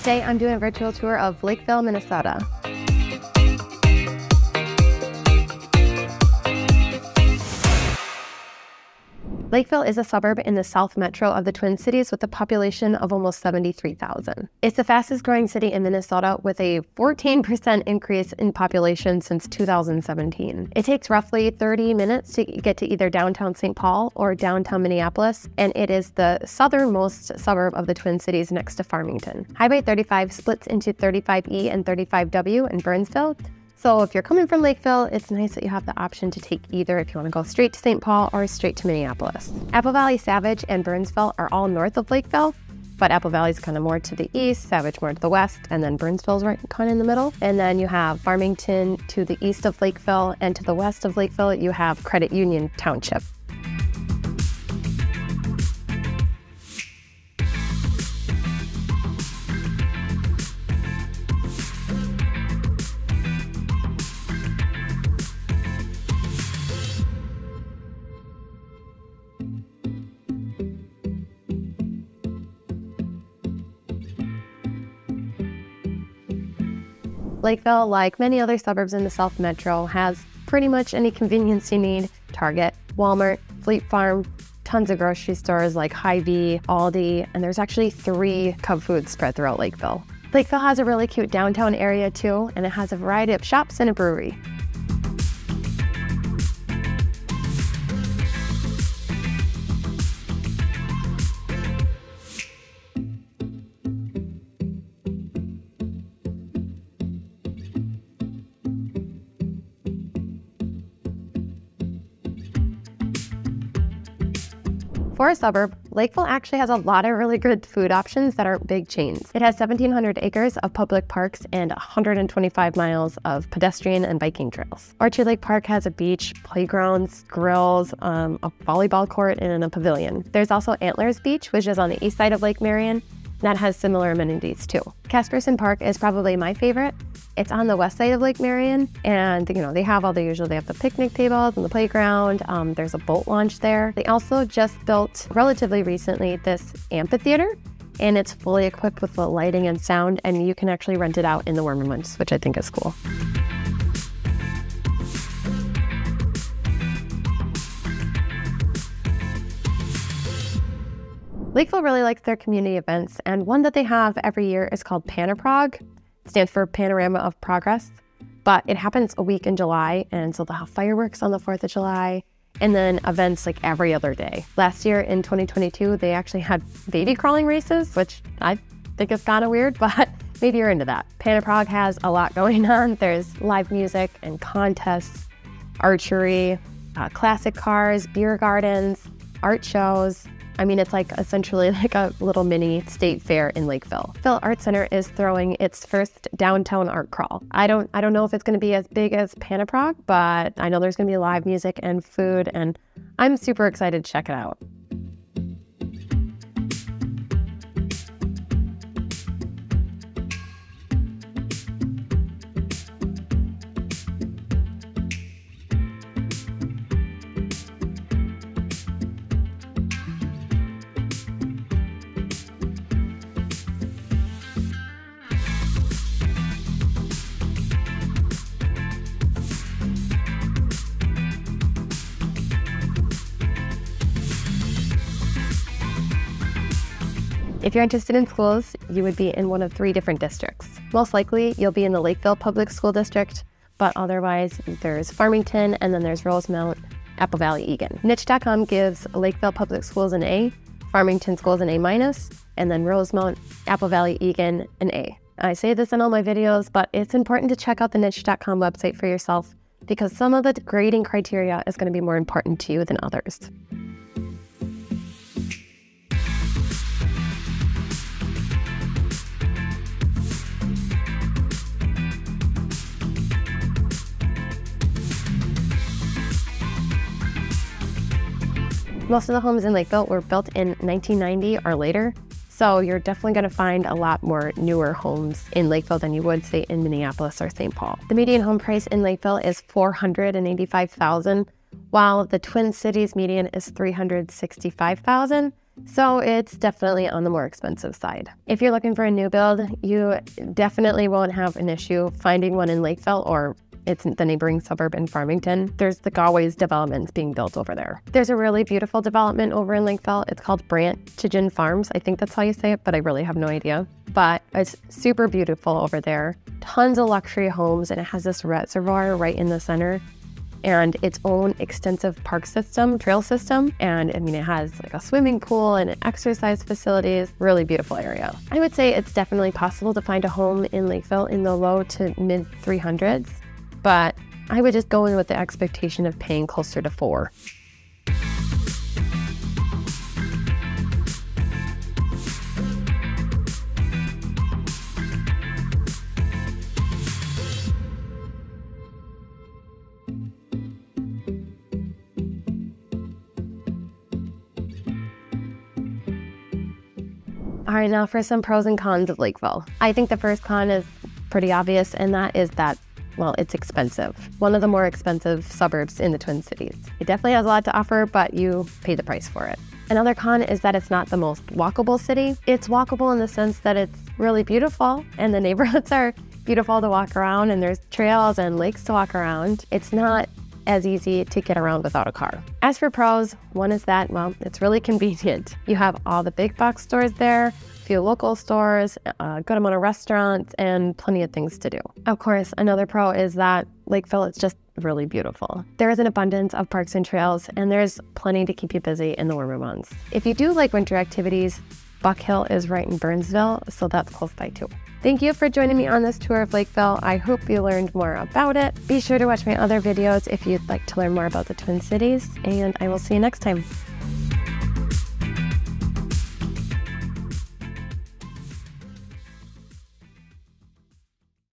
Today I'm doing a virtual tour of Lakeville, Minnesota. Lakeville is a suburb in the South Metro of the Twin Cities with a population of almost 73,000. It's the fastest growing city in Minnesota with a 14% increase in population since 2017. It takes roughly 30 minutes to get to either downtown St. Paul or downtown Minneapolis, and it is the southernmost suburb of the Twin Cities next to Farmington. Highway 35 splits into 35E and 35W in Burnsville. So if you're coming from Lakeville, it's nice that you have the option to take either if you want to go straight to St. Paul or straight to Minneapolis. Apple Valley, Savage, and Burnsville are all north of Lakeville, but Apple Valley is kind of more to the east, Savage more to the west, and then Burnsville's right kind of in the middle. And then you have Farmington to the east of Lakeville, and to the west of Lakeville, you have Credit Union Township. Lakeville, like many other suburbs in the South Metro, has pretty much any convenience you need. Target, Walmart, Fleet Farm, tons of grocery stores like Hy-Vee, Aldi, and there's actually 3 Cub Foods spread throughout Lakeville. Lakeville has a really cute downtown area too, and it has a variety of shops and a brewery. For a suburb, Lakeville actually has a lot of really good food options that aren't big chains. It has 1,700 acres of public parks and 125 miles of pedestrian and biking trails. Orchard Lake Park has a beach, playgrounds, grills, a volleyball court, and a pavilion. There's also Antlers Beach, which is on the east side of Lake Marion. That has similar amenities too. Casperson Park is probably my favorite. It's on the west side of Lake Marion, and they have all the usual. They have the picnic tables and the playground. There's a boat launch there. They also just built relatively recently this amphitheater, and it's fully equipped with the lighting and sound, and you can actually rent it out in the warmer months, which I think is cool. Lakeville really likes their community events, and one that they have every year is called Prag. It stands for Panorama of Progress, but it happens a week in July, and so they'll have fireworks on the 4th of July, and then events like every other day. Last year in 2022, they actually had baby crawling races, which I think is kind of weird, but maybe you're into that. Prag has a lot going on. There's live music and contests, archery, classic cars, beer gardens, art shows. I mean, it's like essentially like a little mini state fair in Lakeville. Phil Art Center is throwing its first downtown art crawl. I don't know if it's going to be as big as Prag, but I know there's going to be live music and food, and I'm super excited to check it out. If you're interested in schools, you would be in one of 3 different districts. Most likely, you'll be in the Lakeville Public School District, but otherwise, there's Farmington, and then there's Rosemount, Apple Valley, Eagan. Niche.com gives Lakeville Public Schools an A, Farmington Schools an A-, and then Rosemount, Apple Valley, Eagan an A. I say this in all my videos, but it's important to check out the Niche.com website for yourself because some of the grading criteria is going to be more important to you than others. Most of the homes in Lakeville were built in 1990 or later, so you're definitely going to find a lot more newer homes in Lakeville than you would, say, in Minneapolis or St. Paul. The median home price in Lakeville is $485,000, while the Twin Cities median is $365,000. So it's definitely on the more expensive side. If you're looking for a new build, you definitely won't have an issue finding one in Lakeville or it's the neighboring suburb in Farmington. There's the Galway's developments being built over there. There's a really beautiful development over in Lakeville. It's called Brandtjen Farms. I think that's how you say it, but I really have no idea. But it's super beautiful over there. Tons of luxury homes, and it has this reservoir right in the center and its own extensive park system, trail system. And I mean, it has like a swimming pool and exercise facilities, really beautiful area. I would say it's definitely possible to find a home in Lakeville in the low to mid 300s, but I would just go in with the expectation of paying closer to 4. All right, now for some pros and cons of Lakeville. I think the first con is pretty obvious, and that is that, well, it's expensive. One of the more expensive suburbs in the Twin Cities. It definitely has a lot to offer, but you pay the price for it. Another con is that it's not the most walkable city. It's walkable in the sense that it's really beautiful, and the neighborhoods are beautiful to walk around, and there's trails and lakes to walk around. It's not as easy to get around without a car. As for pros, one is that, well, it's really convenient. You have all the big box stores there, a few local stores, a good amount of restaurants, and plenty of things to do. Of course, another pro is that Lakeville is just really beautiful. There is an abundance of parks and trails, and there's plenty to keep you busy in the warmer months. If you do like winter activities, Buck Hill is right in Burnsville, so that's close by too. Thank you for joining me on this tour of Lakeville. I hope you learned more about it. Be sure to watch my other videos if you'd like to learn more about the Twin Cities, and I will see you next time.